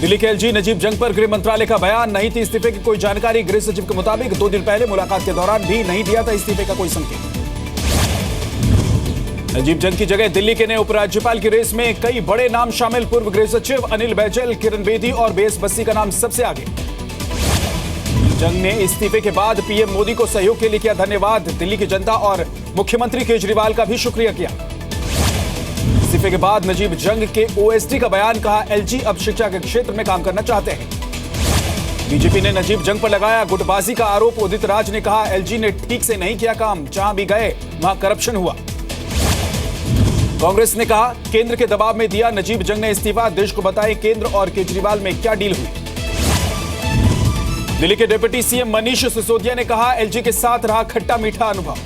दिल्ली के एलजी नजीब जंग पर गृह मंत्रालय का बयान, नहीं थी इस्तीफे की कोई जानकारी। गृह सचिव के मुताबिक 2 दिन पहले मुलाकात के दौरान भी नहीं दिया था इस्तीफे का कोई संकेत। नजीब जंग की जगह दिल्ली के नए उपराज्यपाल की रेस में कई बड़े नाम शामिल। पूर्व गृह सचिव अनिल बैजल, किरण बेदी और बीएस बस्सी का नाम सबसे आगे। जंग ने इस्तीफे के बाद पीएम मोदी को सहयोग के लिए किया धन्यवाद। दिल्ली की जनता और मुख्यमंत्री केजरीवाल का भी शुक्रिया किया। इस्तीफे के बाद नजीब जंग के ओएसडी का बयान, कहा एलजी अब शिक्षा के क्षेत्र में काम करना चाहते हैं। बीजेपी ने नजीब जंग पर लगाया गुटबाजी का आरोप। उदित राज ने कहा एलजी ने ठीक से नहीं किया काम, जहां भी गए वहां करप्शन हुआ। कांग्रेस ने कहा केंद्र के दबाव में दिया नजीब जंग ने इस्तीफा, देश को बताएं केंद्र और केजरीवाल में क्या डील हुई। दिल्ली के डिप्टी सीएम मनीष सिसोदिया ने कहा एलजी के साथ रहा खट्टा मीठा अनुभव।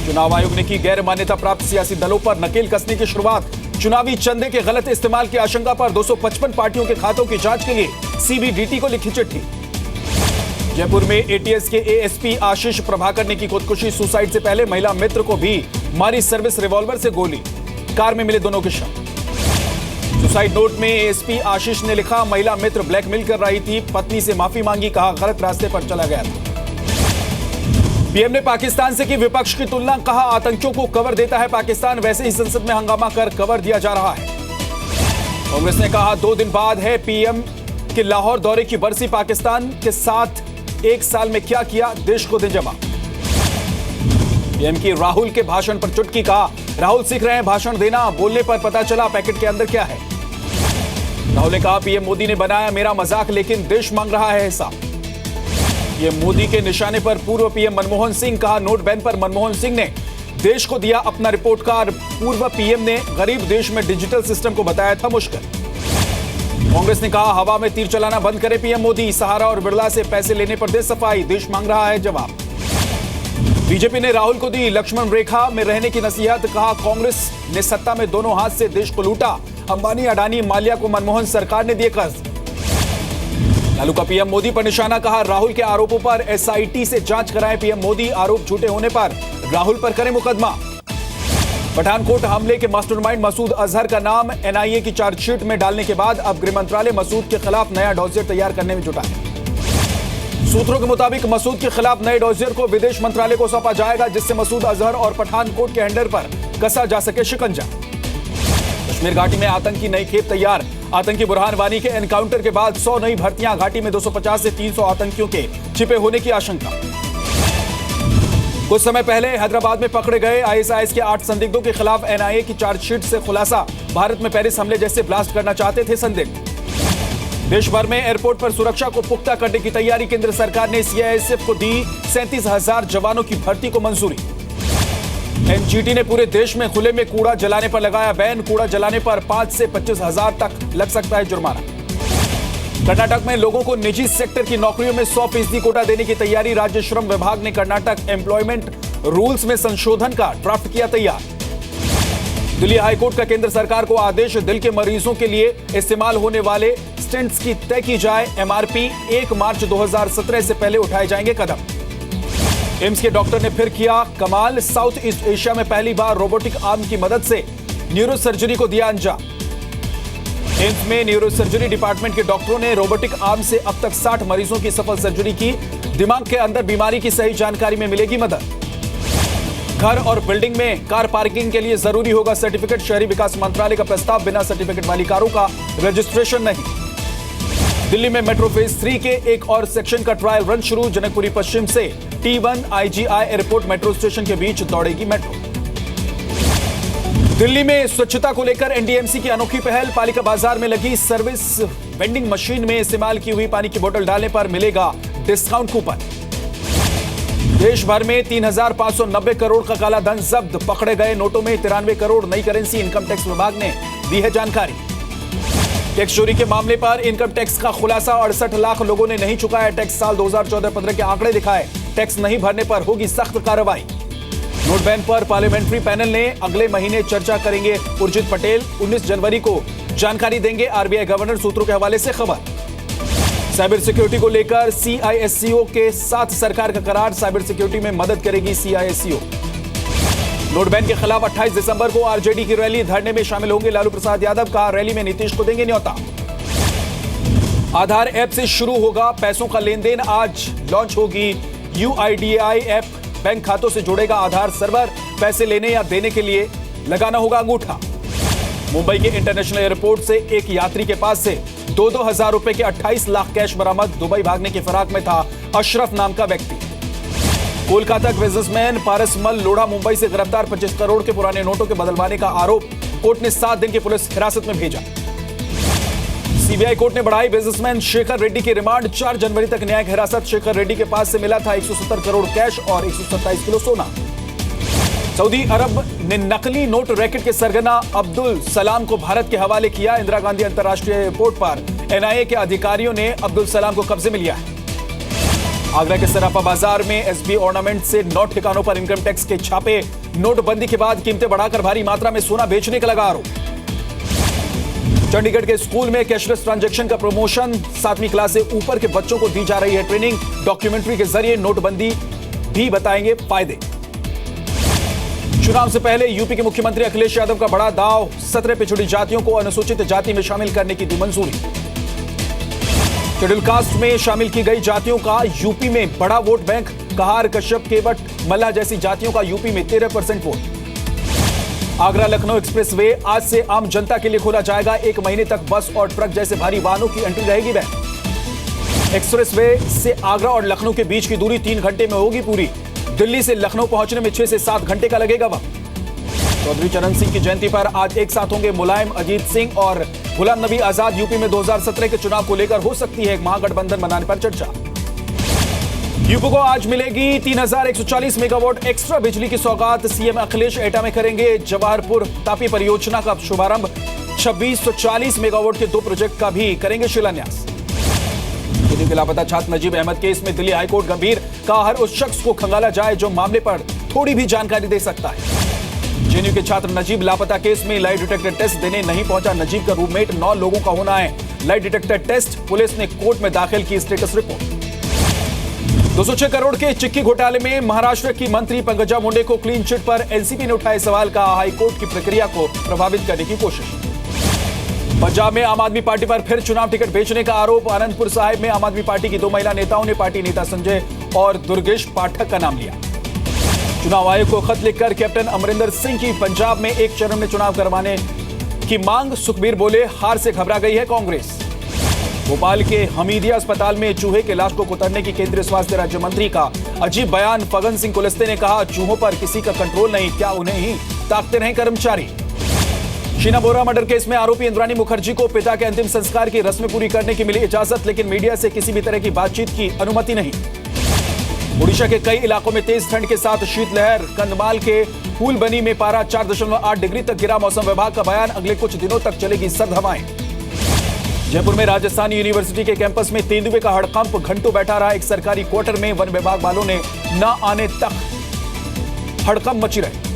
चुनाव आयोग ने की गैर मान्यता प्राप्त सियासी दलों पर नकेल कसने की शुरुआत। चुनावी चंदे के गलत इस्तेमाल की आशंका पर 255 पार्टियों के खातों की जांच के लिए सीबीडीटी को लिखी चिट्ठी। जयपुर में एटीएस के एएसपी आशीष प्रभाकर ने की खुदकुशी। सुसाइड से पहले महिला मित्र को भी मारी सर्विस रिवॉल्वर से गोली। कार में मिले दोनों के शव। सुसाइड नोट में एएसपी आशीष ने लिखा महिला मित्र ब्लैकमेल कर रही थी, पत्नी से माफी मांगी, कहा गलत रास्ते पर चला गया था। पीएम ने पाकिस्तान से की विपक्ष की तुलना, कहा आतंकियों को कवर देता है पाकिस्तान, वैसे ही संसद में हंगामा कर कवर दिया जा रहा है। कांग्रेस ने कहा 2 दिन बाद है पीएम के लाहौर दौरे की बरसी, पाकिस्तान के साथ 1 साल में क्या किया देश को दे जवाब। पीएम की राहुल के भाषण पर चुटकी, कहा राहुल सीख रहे हैं भाषण देना, बोलने पर पता चला पैकेट के अंदर क्या है। राहुल ने कहा पीएम मोदी ने बनाया मेरा मजाक, लेकिन देश मांग रहा है हिसाब। पीएम मोदी के निशाने पर पूर्व पीएम मनमोहन सिंह, कहा नोट बैन पर मनमोहन सिंह ने देश को दिया अपना रिपोर्ट कार्ड। पूर्व पीएम ने गरीब देश में डिजिटल सिस्टम को बताया था मुश्किल। कांग्रेस ने कहा हवा में तीर चलाना बंद करे पीएम मोदी, सहारा और बिरला से पैसे लेने पर दे सफाई, देश मांग रहा है जवाब। बीजेपी ने राहुल को दी लक्ष्मण रेखा में रहने की नसीहत, कहा कांग्रेस ने सत्ता में दोनों हाथ से देश को लूटा। अंबानी, अडानी, माल्या को मनमोहन सरकार ने दिए कर्ज। लालू का पीएम मोदी पर निशाना, कहा राहुल के आरोपों पर एसआईटी से जांच कराएं पीएम मोदी, आरोप झूठे होने पर राहुल पर करें मुकदमा। पठानकोट हमले के मास्टरमाइंड मसूद अजहर का नाम एनआईए की चार्जशीट में डालने के बाद अब गृह मंत्रालय मसूद के खिलाफ नया डॉसियर तैयार करने में जुटा है। सूत्रों के मुताबिक मसूद के खिलाफ नए डॉसियर को विदेश मंत्रालय को सौंपा जाएगा, जिससे मसूद अजहर और पठानकोट के हैंडलर पर कसा जा सके शिकंजा। कश्मीर घाटी में आतंकी नई खेप तैयार। आतंकी बुरहान वानी के एनकाउंटर के बाद 100 नई भर्तियां। घाटी में 250 से 300 आतंकियों के छिपे होने की आशंका। कुछ समय पहले हैदराबाद में पकड़े गए आईएसआईएस के 8 संदिग्धों के खिलाफ एनआईए की चार्जशीट से खुलासा, भारत में पेरिस हमले जैसे ब्लास्ट करना चाहते थे संदिग्ध। देश भर में एयरपोर्ट पर सुरक्षा को पुख्ता करने की तैयारी। केंद्र सरकार ने सीआईएसएफ को दी 37,000 जवानों की भर्ती को मंजूरी। एनजीटी ने पूरे देश में खुले में कूड़ा जलाने पर लगाया बैन। कूड़ा जलाने पर 5 से 25,000 तक लग सकता है जुर्माना। कर्नाटक में लोगों को निजी सेक्टर की नौकरियों में 100% कोटा देने की तैयारी। राज्य श्रम विभाग ने कर्नाटक एम्प्लॉयमेंट रूल्स में संशोधन का ड्राफ्ट किया तैयार। दिल्ली हाईकोर्ट का केंद्र सरकार को आदेश, दिल के मरीजों के लिए इस्तेमाल होने वाले स्टेंट्स की तय की जाए एमआरपी। 1 मार्च 2017 से पहले उठाए जाएंगे कदम। एम्स के डॉक्टर ने फिर किया कमाल, साउथ ईस्ट एशिया में पहली बार रोबोटिक आर्म की मदद से न्यूरोसर्जरी को दिया अंजाम। एम्स में न्यूरोसर्जरी डिपार्टमेंट के डॉक्टरों ने रोबोटिक आर्म से अब तक 60 मरीजों की सफल सर्जरी की। दिमाग के अंदर बीमारी की सही जानकारी में मिलेगी मदद। घर और बिल्डिंग में कार पार्किंग के लिए जरूरी होगा सर्टिफिकेट। शहरी विकास मंत्रालय का प्रस्ताव, बिना सर्टिफिकेट वाली कारों का रजिस्ट्रेशन नहीं। दिल्ली में मेट्रो फेज 3 के एक और सेक्शन का ट्रायल रन शुरू। जनकपुरी पश्चिम से T1 IGI airport metro station के बीच दौड़ेगी मेट्रो। दिल्ली में स्वच्छता को लेकर एनडीएमसी की अनोखी पहल। पालिका बाजार में लगी सर्विस वेंडिंग मशीन में इस्तेमाल की हुई पानी की बोतल डालने पर मिलेगा डिस्काउंट कूपन। देश भर में 3,590 करोड़ का काला धन जब्त। पकड़े गए नोटों में 93 करोड़ नई करेंसी। इनकम टैक्स विभाग ने दी है जानकारी। टैक्स चोरी के मामले पर इनकम टैक्स का खुलासा। 68 लाख लोगों ने नहीं चुकाया टैक्स। साल 2014-15 के आंकड़े दिखाए। टैक्स नहीं भरने पर होगी सख्त कार्रवाई। नोट बैन पर पार्लियामेंट्री पैनल ने अगले महीने चर्चा करेंगे। उर्जित पटेल 19 जनवरी को जानकारी देंगे। आरबीआई गवर्नर सूत्रों के हवाले से खबर। साइबर सिक्योरिटी को लेकर सीआईएससीओ के साथ सरकार का करार। साइबर सिक्योरिटी में मदद करेगी सीआईएससीओ। नोट बैन के खिलाफ 28 दिसंबर को आरजेडी की रैली। धरने में शामिल होंगे लालू प्रसाद यादव। कहा रैली में नीतीश को देंगे न्योता। आधार ऐप से शुरू होगा पैसों का लेन देन। आज लॉन्च होगी UIDAI ऐप। बैंक खातों से जुड़ेगा आधार सर्वर। पैसे लेने या देने के लिए लगाना होगा अंगूठा। मुंबई के इंटरनेशनल एयरपोर्ट से एक यात्री के पास से 2-2 हजार रुपए के 28 लाख कैश बरामद। दुबई भागने की फिराक में था अशरफ नाम का व्यक्ति। कोलकाता के बिजनेसमैन पारसमल लोढ़ा मुंबई से गिरफ्तार। 25 करोड़ के पुराने नोटों के बदलवाने का आरोप। कोर्ट ने 7 दिन की पुलिस हिरासत में भेजा। सीबीआई कोर्ट ने बढ़ाई बिजनेसमैन शेखर रेड्डी की रिमांड। 4 जनवरी तक न्यायिक हिरासत। शेखर रेड्डी के पास से मिला था 170 करोड़ कैश और 127 किलो सोना। सऊदी अरब ने नकली नोट रैकेट के सरगना अब्दुल सलाम को भारत के हवाले किया। इंदिरा गांधी अंतर्राष्ट्रीय एयरपोर्ट पर NIA के अधिकारियों ने अब्दुल सलाम को कब्जे में लिया है। आगरा के सराफा बाजार में SB ऑर्नामेंट से 9 ठिकानों पर इनकम टैक्स के छापे। नोटबंदी के बाद कीमतें बढ़ाकर भारी मात्रा में सोना बेचने का लगा आरोप। चंडीगढ़ के स्कूल में कैशलेस ट्रांजैक्शन का प्रमोशन। 7वीं क्लास से ऊपर के बच्चों को दी जा रही है ट्रेनिंग। डॉक्यूमेंट्री के जरिए नोटबंदी भी बताएंगे फायदे। चुनाव से पहले यूपी के मुख्यमंत्री अखिलेश यादव का बड़ा दांव। 17 पिछड़ी जातियों को अनुसूचित जाति में शामिल करने की दी मंजूरी। शेड्यूल कास्ट में शामिल की गई जातियों का यूपी में बड़ा वोट बैंक। कहार, कश्यप, केवट, मल्ला जैसी जातियों का यूपी में 13% वोट। आगरा लखनऊ एक्सप्रेसवे आज से आम जनता के लिए खोला जाएगा। 1 महीने तक बस और ट्रक जैसे भारी वाहनों की एंट्री रहेगी बैन। एक्सप्रेसवे से आगरा और लखनऊ के बीच की दूरी 3 घंटे में होगी पूरी। दिल्ली से लखनऊ पहुंचने में 6 से 7 घंटे का लगेगा वक्त। चौधरी चरण सिंह की जयंती पर आज एक साथ होंगे मुलायम, अजीत सिंह और गुलाम नबी आजाद। यूपी में 2017 के चुनाव को लेकर हो सकती है एक महागठबंधन बनाने पर चर्चा। यूपी को आज मिलेगी 3140 मेगावाट एक्स्ट्रा बिजली की सौगात। सीएम अखिलेश एटा में करेंगे जवाहरपुर तापी परियोजना का शुभारंभ। 2640 मेगावाट के 2 प्रोजेक्ट का भी करेंगे शिलान्यास। के लापता छात्र नजीब अहमद केस में दिल्ली हाईकोर्ट गंभीर। कहा हर उस शख्स को खंगाला जाए जो मामले पर थोड़ी भी जानकारी दे सकता है। जेएनयू के छात्र नजीब लापता केस में लाई डिटेक्टर टेस्ट देने नहीं पहुंचा नजीब का रूममेट। 9 लोगों का होना है लाई डिटेक्टर टेस्ट। पुलिस ने कोर्ट में दाखिल की स्टेटस रिपोर्ट। 206 करोड़ के चिक्की घोटाले में महाराष्ट्र की मंत्री पंकजा मुंडे को क्लीन चिट पर एनसीपी ने उठाए सवाल। का हाईकोर्ट की प्रक्रिया को प्रभावित करने की कोशिश। पंजाब में आम आदमी पार्टी पर फिर चुनाव टिकट बेचने का आरोप। आनंदपुर साहिब में आम आदमी पार्टी की 2 महिला नेताओं ने पार्टी नेता संजय और दुर्गेश पाठक का नाम लिया। चुनाव आयोग को खत लिखकर कैप्टन अमरिंदर सिंह की पंजाब में एक चरण में चुनाव करवाने की मांग। सुखबीर बोले हार से घबरा गई है कांग्रेस। भोपाल के हमीदिया अस्पताल में चूहे के लाश को कुतरने की केंद्रीय स्वास्थ्य राज्य मंत्री का अजीब बयान। फगन सिंह कुलस्ते ने कहा चूहों पर किसी का कंट्रोल नहीं, क्या उन्हें ही ताकते रहे कर्मचारी। शीना बोरा मर्डर केस में आरोपी इंद्राणी मुखर्जी को पिता के अंतिम संस्कार की रस्में पूरी करने की मिली इजाजत। लेकिन मीडिया से किसी भी तरह की बातचीत की अनुमति नहीं। ओडिशा के कई इलाकों में तेज ठंड के साथ शीतलहर। कंधमाल के फूलबनी में पारा 4.8 डिग्री तक गिरा। मौसम विभाग का बयान अगले कुछ दिनों तक चलेगी सर्द हवाएं। जयपुर में राजस्थान यूनिवर्सिटी के कैंपस में तेंदुए का हड़कंप घंटों बैठा रहा। एक सरकारी क्वार्टर में वन विभाग वालों ने न आने तक हड़कंप मची रही।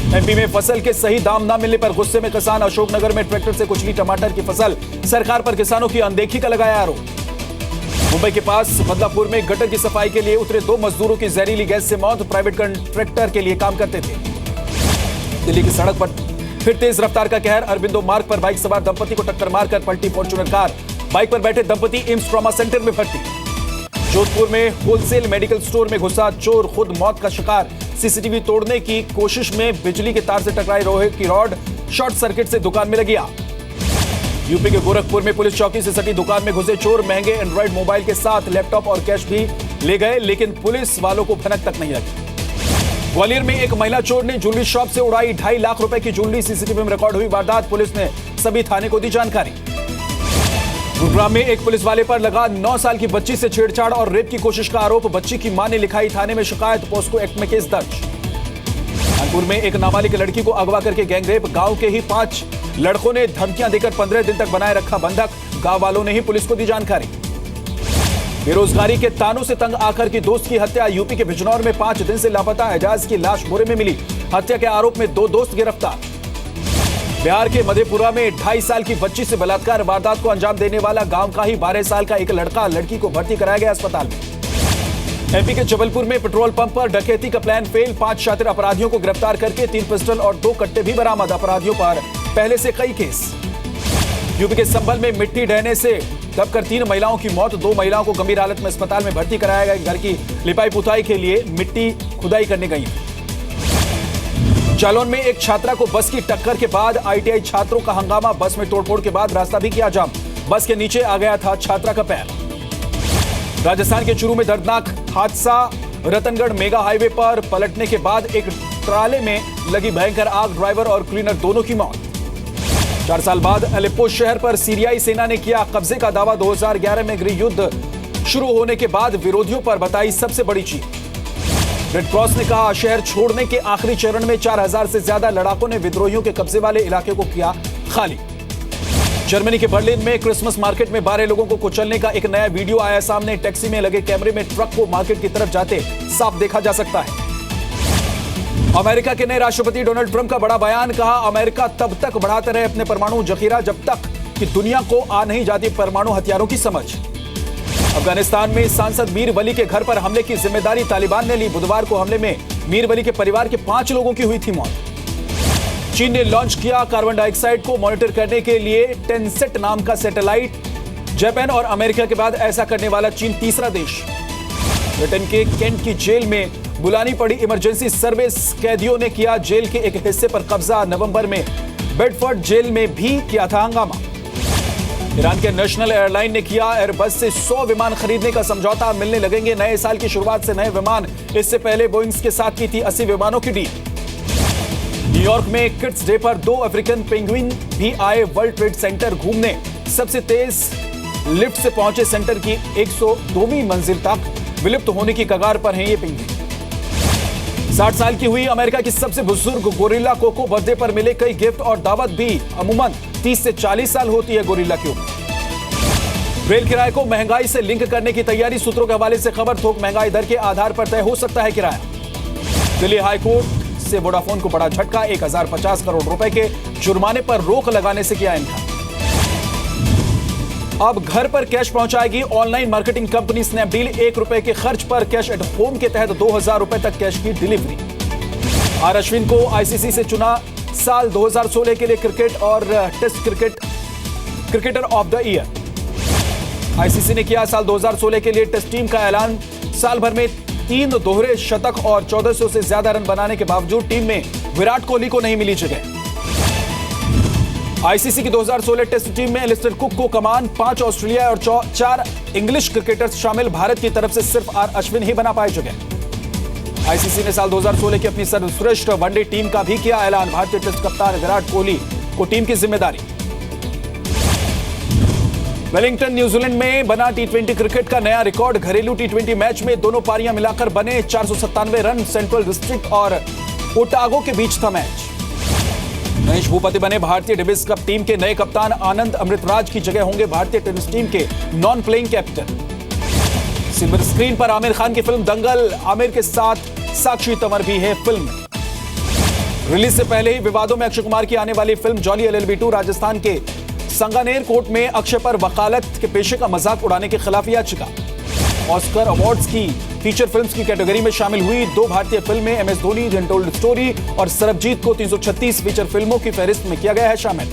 एमपी में फसल के सही दाम न मिलने पर गुस्से में किसान। अशोकनगर में ट्रैक्टर से कुचली टमाटर की फसल। सरकार पर किसानों की अनदेखी का लगाया आरोप। मुंबई के पास बदलापुर में गटर की सफाई के लिए उतरे 2 मजदूरों की जहरीली गैस से मौत। प्राइवेट कॉन्ट्रैक्टर के लिए काम करते थे। दिल्ली की सड़क पर फिर तेज रफ्तार का कहर। अरबिंदो मार्ग पर बाइक सवार दंपति को टक्कर मारकर पलटी फॉर्च्यूनर कार। बाइक पर बैठे दंपति एम्स ट्रॉमा सेंटर में भर्ती। जोधपुर में होलसेल मेडिकल स्टोर में घुसा चोर, खुद मौत का शिकार। सीसीटीवी तोड़ने की कोशिश में बिजली के तार से टकराई लोहे की रॉड। शॉर्ट सर्किट से दुकान में लगी आग। यूपी के गोरखपुर में पुलिस चौकी से सटी दुकान में घुसे चोर। महंगे एंड्रॉइड मोबाइल के साथ लैपटॉप और कैश भी ले गए, लेकिन पुलिस वालों को भनक तक नहीं लगी। ग्वालियर में एक महिला चोर ने ज्वेलरी शॉप से उड़ाई 2.5 लाख रुपए की ज्वेलरी। सीसीटीवी में रिकॉर्ड हुई वारदात। पुलिस ने सभी थाने को दी जानकारी। गुरुग्राम में एक पुलिस वाले पर लगा 9 साल की बच्ची से छेड़छाड़ और रेप की कोशिश का आरोप। बच्ची की मां ने लिखाई थाने में शिकायत। पोस्को एक्ट में केस दर्ज। कानपुर में एक नाबालिग लड़की को अगवा करके गैंगरेप। गांव के ही 5 लड़कों ने धमकियां देकर 15 दिन तक बनाए रखा बंधक। गांव वालों ने ही पुलिस को दी जानकारी। बेरोजगारी के तानों से तंग आकर की दोस्त की हत्या। यूपी के बिजनौर में 5 दिन से लापता एजाज की लाश बोरे में मिली। हत्या के आरोप में 2 दोस्त गिरफ्तार। बिहार के मधेपुरा में 2.5 साल की बच्ची से बलात्कार वारदात को अंजाम देने वाला गांव का ही 12 साल का एक लड़का। लड़की को भर्ती कराया गया अस्पताल में। एमपी के जबलपुर में पेट्रोल पंप पर डकैती का प्लान फेल। 5 शातिर अपराधियों को गिरफ्तार करके 3 पिस्टल और 2 कट्टे भी बरामद। अपराधियों पर पहले से कई केस। यूपी के संभल में मिट्टी ढहने से दबकर 3 महिलाओं की मौत, 2 महिलाओं को गंभीर हालत में अस्पताल में भर्ती कराया गया। घर की लिपाई पुताई के लिए मिट्टी खुदाई करने गई। जालौन में एक छात्रा को बस की टक्कर के बाद आईटीआई छात्रों का हंगामा, बस में तोड़फोड़ के बाद रास्ता भी किया जाम। बस के नीचे आ गया था छात्रा का पैर। राजस्थान के चूरू में दर्दनाक हादसा, रतनगढ़ मेगा हाईवे पर पलटने के बाद एक ट्राले में लगी भयंकर आग, ड्राइवर और क्लीनर दोनों की मौत। 4 साल बाद अलेप्पो शहर पर सीरियाई सेना ने किया कब्जे का दावा। 2011 में गृह युद्ध शुरू होने के बाद विरोधियों पर बताई सबसे बड़ी जीत। रेड क्रॉस ने कहा, शहर छोड़ने के आखिरी चरण में 4000 से ज्यादा लड़ाकों ने विद्रोहियों के कब्जे वाले इलाके को किया खाली। जर्मनी के बर्लिन में क्रिसमस मार्केट में 12 लोगों को कुचलने का एक नया वीडियो आया सामने। टैक्सी में लगे कैमरे में ट्रक को मार्केट की तरफ जाते साफ देखा जा सकता है। अमेरिका के नए राष्ट्रपति डोनाल्ड ट्रंप का बड़ा बयान, कहा अमेरिका तब तक बढ़ाते रहे अपने परमाणु जखीरा जब तक कि दुनिया को आ नहीं जाती परमाणु हथियारों की समझ। अफगानिस्तान में सांसद मीर वली के घर पर हमले की जिम्मेदारी तालिबान ने ली। बुधवार को हमले में मीर वली के परिवार के 5 लोगों की हुई थी मौत। चीन ने लॉन्च किया कार्बन डाइऑक्साइड को मॉनिटर करने के लिए टेनसेट नाम का सैटेलाइट। जापान और अमेरिका के बाद ऐसा करने वाला चीन तीसरा देश। ब्रिटेन के केंट की जेल में बुलानी पड़ी इमरजेंसी सर्विस, कैदियों ने किया जेल के एक हिस्से पर कब्जा। नवंबर में बेडफोर्ड जेल में भी किया था हंगामा। ईरान के नेशनल एयरलाइन ने किया एयरबस से 100 विमान खरीदने का समझौता, मिलने लगेंगे नए साल की शुरुआत से नए विमान। इससे पहले बोइंग के साथ की थी 80 विमानों की डील। न्यूयॉर्क में किड्स डे पर 2 अफ्रीकन पेंगुइन भी आए वर्ल्ड ट्रेड सेंटर घूमने। सबसे तेज लिफ्ट से पहुंचे सेंटर की 102वीं मंजिल तक। विलुप्त होने की कगार पर हैं ये पेंगुइन। 60 साल की हुई अमेरिका की सबसे बुजुर्ग गोरिल्ला कोको, बर्थडे पर मिले कई गिफ्ट और दावत भी। अमूमन 30 से 40 साल होती है गोरिल्ला की उम्र। रेल किराए को महंगाई से लिंक करने की तैयारी, सूत्रों के हवाले से खबर। थोक महंगाई दर के आधार पर तय हो सकता है किराया। दिल्ली हाईकोर्ट से वोडाफोन को बड़ा झटका, 1050 करोड़ रुपए के जुर्माने पर रोक लगाने से किया इनकार। अब घर पर कैश पहुंचाएगी ऑनलाइन मार्केटिंग कंपनी स्नैपडील। ₹1 के खर्च पर कैश एट होम के तहत 2000 रुपए तक कैश की डिलीवरी। आर अश्विन को आईसीसी से चुना साल 2016 के लिए क्रिकेट और test cricketer of the year. ICC ने किया साल 2016 के लिए टेस्ट टीम का ऐलान। साल भर में 3 दोहरे शतक और 1400 से ज्यादा रन बनाने के बावजूद टीम में विराट कोहली को नहीं मिली जगह। आईसीसी की 2016 टेस्ट टीम में एलिस्टर कुक को कमान, 5 ऑस्ट्रेलिया और 4 इंग्लिश क्रिकेटर्स शामिल। भारत की तरफ से सिर्फ आर अश्विन ही बना पाए जगह। आईसीसी ने साल 2016 की अपनी सर्वश्रेष्ठ वनडे टीम का भी किया ऐलान। भारतीय टेस्ट कप्तान विराट कोहली को टीम की जिम्मेदारी। वेलिंगटन न्यूजीलैंड में बना टी20 क्रिकेट का नया रिकॉर्ड। घरेलू टी20 मैच में दोनों पारियां मिलाकर बने 497 रन। सेंट्रल डिस्ट्रिक्ट और ओटागो के बीच था मैच। महेश भूपति बने भारतीय डेविस कप टीम के नए कप्तान। आनंद अमृतराज की जगह होंगे भारतीय टेनिस टीम के non playing captain. Silver screen पर आमिर खान की फिल्म दंगल, आमिर के साथ साक्षी तंवर भी है फिल्म में। रिलीज से पहले ही विवादों में अक्षय कुमार की आने वाली फिल्म जॉली LLB 2। राजस्थान के संगानेर कोर्ट में अक्षय पर वकालत के पेशे का मजाक उड़ाने के खिलाफ याचिका। ऑस्कर अवार्ड्स की फीचर फिल्म्स की कैटेगरी में शामिल हुई 2 भारतीय फिल्में, MS Dhoni, the untold story और सरबजीत को 336 फीचर फिल्मों की फहरिस्त में किया गया है शामिल।